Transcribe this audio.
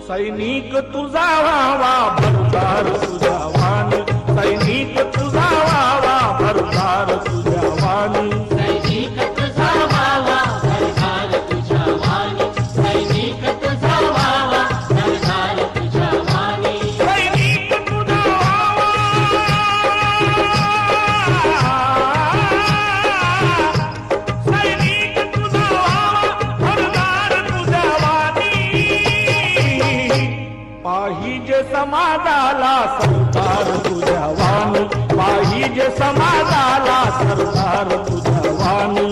सैनिक तुझा व्हावा भरदार तुझ्या वाणी, सैनिक तुझा व्हावा भरदार तुझ्या वाणी, सैनिक तुझा व्हावा भरदार तुझ्या वाणी, सैनिक तुझा व्हावा भरदार तुझ्या वाणी, सैनिक तुझा व्हावा, सैनिक तुझा व्हावा भरदार तुझ्या वाणी, पाहिजे समाजाला सरदार तुझ्या वाणी, पाहिजे समाजाला सरदार तुझ्या वाणी,